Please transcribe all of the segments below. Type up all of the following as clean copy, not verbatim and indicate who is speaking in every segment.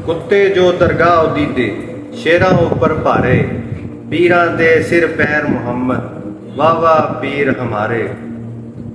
Speaker 1: ਕੁੱਤੇ ਜੋ ਦਰਗਾਹ ਉਦੀਦੇ ਸ਼ੇਰਾਂ ਉੱਪਰ ਭਾਰੇ ਪੀਰਾਂ ਦੇ ਸਿਰ ਪੈਰ ਮੁਹੰਮਦ ਵਾਹ ਵਾਹ ਪੀਰ ਹਮਾਰੇ।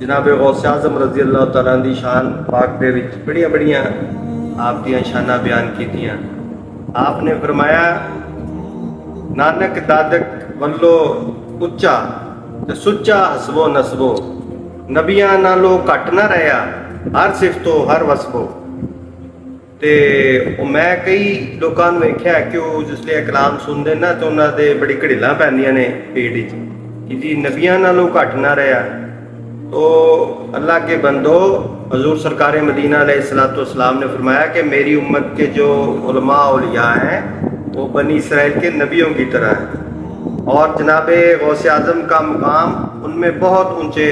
Speaker 1: ਜਨਾਬ ਗੌਸ ਆਜ਼ਮ ਰਜ਼ੀ ਅੱਲਾਹ ਤਾਲਾ ਦੀ ਸ਼ਾਨ ਪਾਕ ਦੇ ਵਿੱਚ ਬੜੀਆਂ ਬੜੀਆਂ ਆਪ ਦੀਆਂ ਸ਼ਾਨਾਂ ਬਿਆਨ ਕੀਤੀਆਂ। آپ نے فرمایا ਨਾਨਕ ਦਾਦਕ ਵੱਲੋਂ ਉੱਚਾ ਤੇ ਸੁੱਚਾ ਹਸਬੋ ਨਸਬੋ ਨਬੀਆਂ ਨਾਲੋਂ ਘੱਟ ਨਾ ਰਿਹਾ ਹਰ ਸਿਫਤੋਂ ਹਰ ਵਸਬੋ। ਤੇ ਉਹ ਮੈਂ ਕਈ ਲੋਕਾਂ ਨੂੰ ਵੇਖਿਆ ਕਿ ਉਹ ਜਿਸਲੇ ਕਲਾਮ ਸੁਣਦੇ ਨਾ ਤੇ ਉਹਨਾਂ ਦੇ ਬੜੀ ਘੜੀਲਾਂ ਪੈਂਦੀਆਂ ਨੇ ਪੇਟ ਵਿੱਚ ਕਿ ਜੀ ਨਬੀਆਂ ਨਾਲੋਂ ਘੱਟ ਨਾ ਰਿਹਾ। تو اللہ کے بندو حضور سرکار مدینہ علیہ الصلوۃ والسلام نے فرمایا کہ میری امت کے جو علماء اولیاء ہیں وہ بنی اسرائیل کے نبیوں کی طرح ہیں، اور جناب غوث اعظم کا مقام ان میں بہت اونچے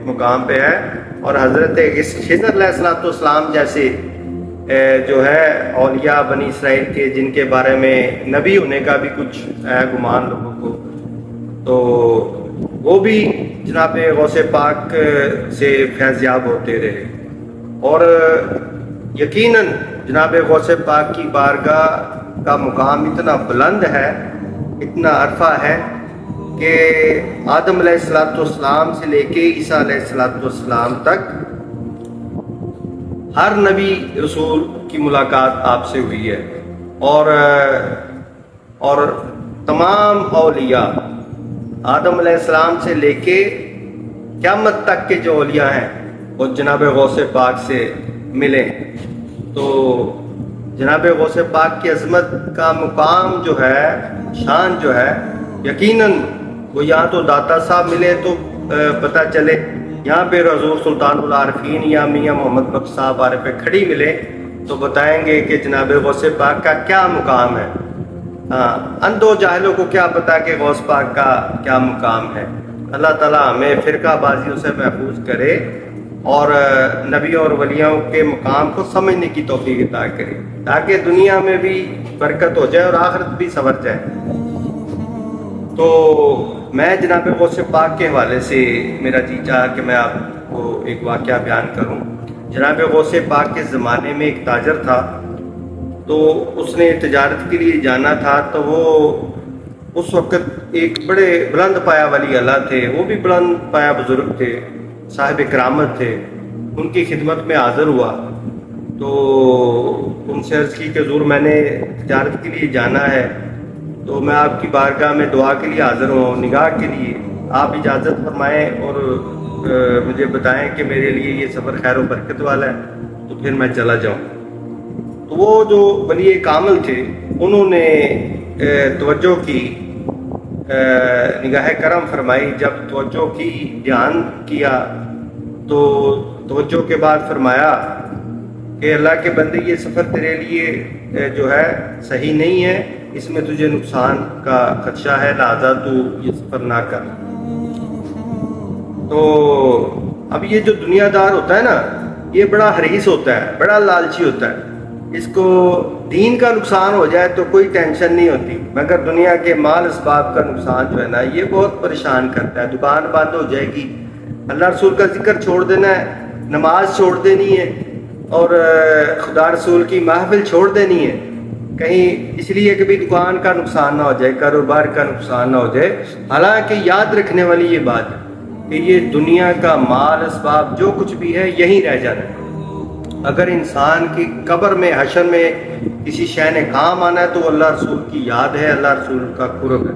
Speaker 1: مقام پہ ہے، اور حضرت خضر علیہ الصلوۃ والسلام جیسے جو ہے اولیاء بنی اسرائیل کے جن کے بارے میں نبی ہونے کا بھی کچھ ہے گمان لوگوں کو، تو وہ بھی جناب غوث پاک سے فیض یاب ہوتے رہے۔ اور یقیناً جناب غوث پاک کی بارگاہ کا مقام اتنا بلند ہے، اتنا عرفہ ہے کہ آدم علیہ السلام سے لے کے عیسیٰ علیہ السلام تک ہر نبی رسول کی ملاقات آپ سے ہوئی ہے، اور تمام اولیاء آدم علیہ السلام سے لے کے قیامت تک کے جو اولیاء ہیں وہ جناب غوث پاک سے ملے۔ تو جناب غوث پاک کی عظمت کا مقام جو ہے، شان جو ہے، یقیناً وہ یہاں تو داتا صاحب ملے تو پتہ چلے، یہاں پہ حضور سلطان العارفین یا میاں محمد بخش صاحب عارف کھڑی ملے تو بتائیں گے کہ جناب غوث پاک کا کیا مقام ہے۔ اندھو جاہلوں کو کیا پتا کہ غوث پاک کا کیا مقام ہے۔ اللہ تعالیٰ ہمیں فرقہ بازیوں سے محفوظ کرے اور نبیوں اور ولیوں کے مقام کو سمجھنے کی توفیق عطا کرے تاکہ دنیا میں بھی برکت ہو جائے اور آخرت بھی سنور جائے۔ تو میں جناب غوث پاک کے حوالے سے میرا جی چاہا کہ میں آپ کو ایک واقعہ بیان کروں۔ جناب غوث پاک کے زمانے میں ایک تاجر تھا، تو اس نے تجارت کے لیے جانا تھا، تو وہ اس وقت ایک بڑے بلند پایا ولی اللہ تھے، وہ بھی بلند پایا بزرگ تھے، صاحب کرامت تھے، ان کی خدمت میں حاضر ہوا۔ تو ان سے عرض کی کہ حضور میں نے تجارت کے لیے جانا ہے، تو میں آپ کی بارگاہ میں دعا کے لیے حاضر ہوں، نگاہ کے لیے آپ اجازت فرمائیں اور مجھے بتائیں کہ میرے لیے یہ سفر خیر و برکت والا ہے تو پھر میں چلا جاؤں۔ تو وہ جو ولی کامل تھے انہوں نے توجہ کی، نگاہ کرم فرمائی۔ جب توجہ کی، دھیان کیا، تو توجہ کے بعد فرمایا کہ اللہ کے بندے یہ سفر تیرے لیے جو ہے صحیح نہیں ہے، اس میں تجھے نقصان کا خدشہ ہے، لہذا تو یہ سفر نہ کر۔ تو اب یہ جو دنیا دار ہوتا ہے نا، یہ بڑا حریص ہوتا ہے، بڑا لالچی ہوتا ہے، اس کو دین کا نقصان ہو جائے تو کوئی ٹینشن نہیں ہوتی، مگر دنیا کے مال اسباب کا نقصان جو ہے نا یہ بہت پریشان کرتا ہے۔ دکان بند ہو جائے گی، اللہ رسول کا ذکر چھوڑ دینا ہے، نماز چھوڑ دینی ہے، اور خدا رسول کی محفل چھوڑ دینی ہے، کہیں اس لیے کہ بھی دکان کا نقصان نہ ہو جائے، کاروبار کا نقصان نہ ہو جائے۔ حالانکہ یاد رکھنے والی یہ بات ہے کہ یہ دنیا کا مال اسباب جو کچھ بھی ہے یہیں رہ جانا ہے۔ اگر انسان کی قبر میں، حشر میں کسی شے نے کام آنا ہے تو وہ اللہ رسول کی یاد ہے، اللہ رسول کا قرب ہے۔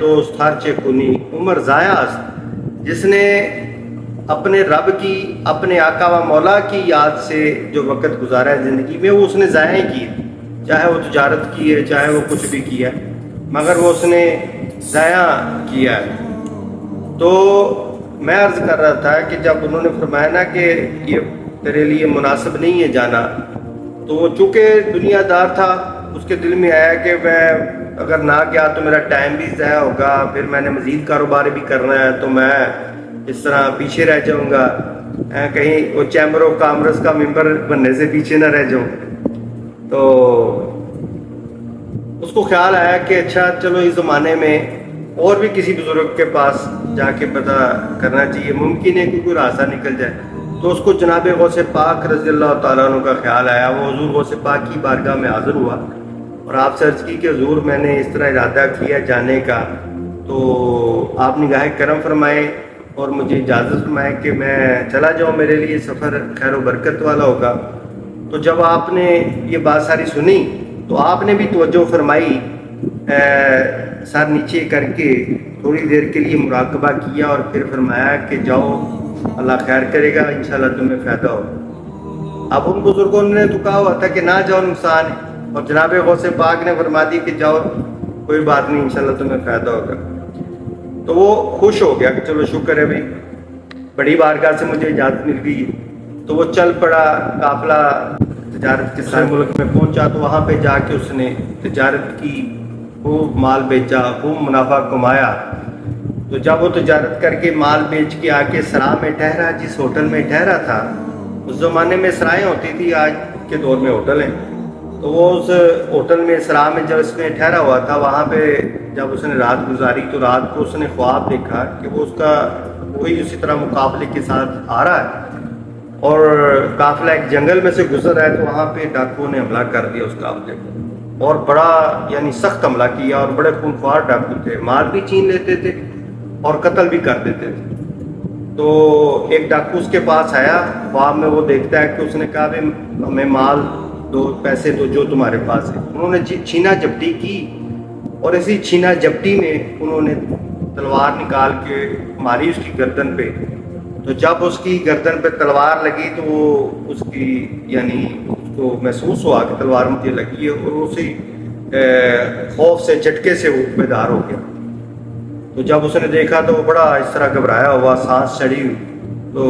Speaker 1: دوست ہر چے کنی عمر ضائع است، جس نے اپنے رب کی، اپنے آقا و مولا کی یاد سے جو وقت گزارا ہے زندگی میں وہ اس نے ضائع کی ہے، چاہے وہ تجارت کی ہے، چاہے وہ کچھ بھی کیا ہے، مگر وہ اس نے ضائع کیا ہے۔ تو میں عرض کر رہا تھا کہ جب انہوں نے فرمایا نا کہ یہ تیرے لیے مناسب نہیں ہے جانا، تو وہ چونکہ دنیا دار تھا، اس کے دل میں آیا کہ میں اگر نہ گیا تو میرا ٹائم بھی ضائع ہوگا، پھر میں نے مزید کاروبار بھی کرنا ہے، تو میں اس طرح پیچھے رہ جاؤں گا، کہیں وہ چیمبر آف کامرس کا ممبر بننے سے پیچھے نہ رہ جاؤں۔ تو اس کو خیال آیا کہ اچھا چلو اس زمانے میں اور بھی کسی بزرگ کے پاس جا کے پتہ کرنا چاہیے، ممکن ہے کہ کوئی راستہ نکل جائے۔ تو اس کو جناب غوث پاک رضی اللہ تعالیٰ عنہ کا خیال آیا، وہ حضور غوث پاک کی بارگاہ میں حاضر ہوا اور آپ سے عرض کی کہ حضور میں نے اس طرح ارادہ کیا جانے کا، تو آپ نگاہ کرم فرمائے اور مجھے اجازت فرمائے کہ میں چلا جاؤں، میرے لیے سفر خیر و برکت والا ہوگا۔ تو جب آپ نے یہ بات ساری سنی تو آپ نے بھی توجہ فرمائی، سر نیچے کر کے تھوڑی دیر کے لیے مراقبہ کیا اور پھر فرمایا کہ جاؤ، اللہ خیر کرے گا، انشاءاللہ تمہیں فائدہ ہو۔ اب ان بزرگوں نے تو کہا ہوا تھا کہ نہ جاؤ، نقصان ہے، اور جناب غوث پاک نے فرما دی کہ جاؤ، کوئی بات نہیں، انشاءاللہ تمہیں فائدہ ہوگا۔ تو وہ خوش ہو گیا کہ چلو شکر ہے بھائی، بڑی بارگاہ سے مجھے اجازت مل گئی۔ تو وہ چل پڑا، قافلہ تجارت کے سارے ملک میں پہنچا، تو وہاں پہ جا کے اس نے تجارت کی، خوب مال بیچا، خوب منافع کمایا۔ تو جب وہ تجارت کر کے مال بیچ کے آ کے سرا میں ٹھہرا، جس ہوٹل میں ٹھہرا تھا، اس زمانے میں سرائیں ہوتی تھی، آج کے دور میں ہوٹل ہیں، تو وہ اس ہوٹل میں سرا میں جب اس میں ٹھہرا ہوا تھا، وہاں پہ جب اس نے رات گزاری تو رات کو اس نے خواب دیکھا کہ وہ اس کا وہی اسی طرح مقابلے کے ساتھ آ رہا ہے اور قافلہ ایک جنگل میں سے گزر رہا ہے، تو وہاں پہ ڈاکوؤں نے حملہ کر دیا اس قافلے کو، اور بڑا یعنی سخت حملہ کیا، اور بڑے خونخوار ڈاکو تھے، مال بھی چھین لیتے تھے اور قتل بھی کر دیتے تھے۔ تو ایک ڈاکو اس کے پاس آیا، خواب میں وہ دیکھتا ہے کہ اس نے کہا بھائی ہمیں مال دو، پیسے دو جو تمہارے پاس ہے۔ انہوں نے چھینا جپٹی کی، اور اسی چھینا جپٹی میں انہوں نے تلوار نکال کے ماری اس کی گردن پہ۔ تو جب اس کی گردن پہ تلوار لگی تو وہ اس کی یعنی اس کو محسوس ہوا کہ تلوار مجھے لگی ہے، اور اسی خوف سے جھٹکے سے وہ بیدار ہو گیا۔ تو جب اس نے دیکھا تو وہ بڑا اس طرح گھبرایا ہوا، سانس چڑھی ہوئی۔ تو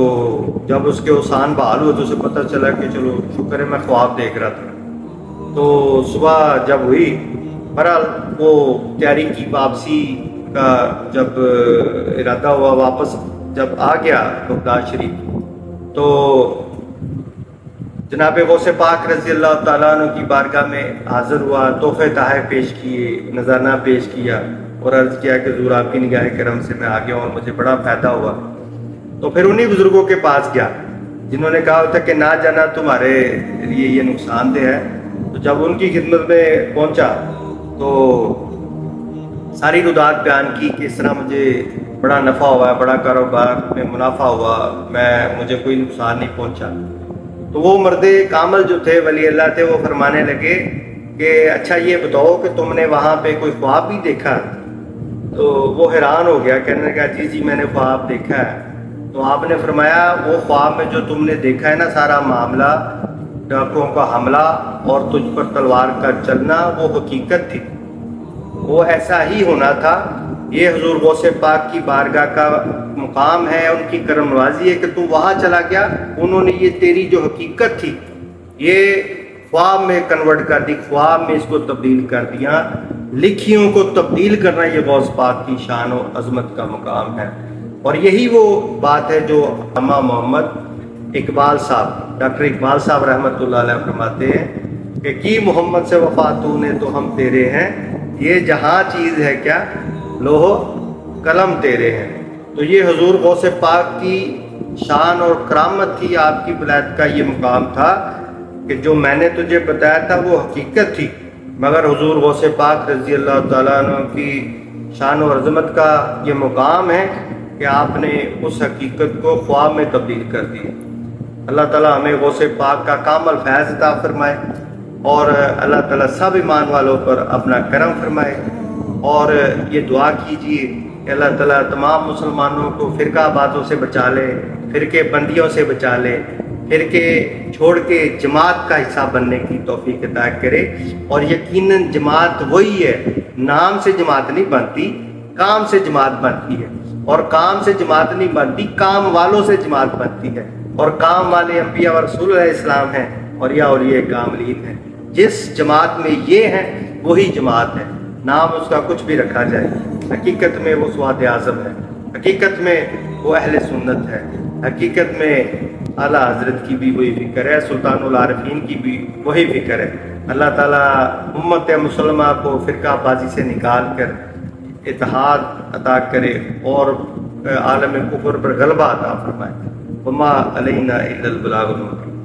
Speaker 1: جب اس کے وہ سان بحال ہوئے تو اسے پتہ چلا کہ چلو شکر ہے میں خواب دیکھ رہا تھا۔ تو صبح جب ہوئی، بہرحال وہ تیاری کی، واپسی کا جب ارادہ ہوا، واپس جب آ گیا بغداد شریف، تو جناب غوث پاک رضی اللہ تعالیٰ عنہ کی بارگاہ میں حاضر ہوا، تحفے تحائف پیش کیے، نذرانہ پیش کیا، اور عرض کیا کہ حضور آپ کی نگاہ کرم سے میں آ گیا اور مجھے بڑا فائدہ ہوا۔ تو پھر انہی بزرگوں کے پاس گیا جنہوں نے کہا تھا کہ نہ جانا تمہارے لیے یہ نقصان دہ ہے۔ تو جب ان کی خدمت میں پہنچا تو ساری رودات بیان کی کہ اس طرح مجھے بڑا نفع ہوا ہے، بڑا کاروبار میں منافع ہوا، مجھے کوئی نقصان نہیں پہنچا۔ تو وہ مرد کامل جو تھے، ولی اللہ تھے، وہ فرمانے لگے کہ اچھا یہ بتاؤ کہ تم نے وہاں پہ کوئی خواب بھی دیکھا؟ تو وہ حیران ہو گیا، کہنے لگا جی میں نے خواب دیکھا ہے۔ تو آپ نے فرمایا وہ خواب میں جو تم نے دیکھا ہے نا، سارا معاملہ، ڈاکوؤں کا حملہ اور تجھ پر تلوار کا چلنا، وہ حقیقت تھی، وہ ایسا ہی ہونا تھا۔ یہ حضور غوث پاک کی بارگاہ کا مقام ہے، ان کی کرم نوازی ہے کہ تو وہاں چلا گیا، انہوں نے یہ تیری جو حقیقت تھی یہ خواب میں کنورٹ کر دی، خواب میں اس کو تبدیل کر دیا۔ لکھیوں کو تبدیل کرنا یہ غوث پاک کی شان و عظمت کا مقام ہے، اور یہی وہ بات ہے جو علامہ محمد اقبال صاحب، ڈاکٹر اقبال صاحب رحمۃ اللہ علیہ فرماتے ہیں کہ کی محمد سے وفا تو نے تو ہم تیرے ہیں، یہ جہاں چیز ہے کیا لوہ قلم تیرے ہیں۔ تو یہ حضور غوث پاک کی شان اور کرامت تھی، آپ کی ولایت کا یہ مقام تھا کہ جو میں نے تجھے بتایا تھا وہ حقیقت تھی، مگر حضور غوث پاک رضی اللہ تعالیٰ عنہ کی شان و عظمت کا یہ مقام ہے کہ آپ نے اس حقیقت کو خواب میں تبدیل کر دیا۔ اللہ تعالیٰ ہمیں غوث پاک کا کامل فیض عطا فرمائے، اور اللہ تعالیٰ سب ایمان والوں پر اپنا کرم فرمائے، اور یہ دعا کیجیے کہ اللہ تعالیٰ تمام مسلمانوں کو فرقہ باتوں سے بچا لے، فرقے بندیوں سے بچا لے، فرقے چھوڑ کے جماعت کا حصہ بننے کی توفیق عطا کرے۔ اور یقیناً جماعت وہی ہے، نام سے جماعت نہیں بنتی، کام سے جماعت بنتی ہے، اور کام سے جماعت نہیں بنتی، کام والوں سے جماعت بنتی ہے، اور کام والے انبیاء و رسول علیہ السلام ہیں اور یا اولیاء کاملین ہیں۔ جس جماعت میں یہ ہیں وہی جماعت ہے، نام اس کا کچھ بھی رکھا جائے، حقیقت میں وہ سواد اعظم ہے، حقیقت میں وہ اہل سنت ہے، حقیقت میں اعلیٰ حضرت کی بھی وہی فکر ہے، سلطان العارفین کی بھی وہی فکر ہے۔ اللہ تعالیٰ امت مسلمہ کو فرقہ بازی سے نکال کر اتحاد عطا کرے اور عالم کفر پر غلبہ عطا فرمائے۔ وما علینا الا البلاغ المبین۔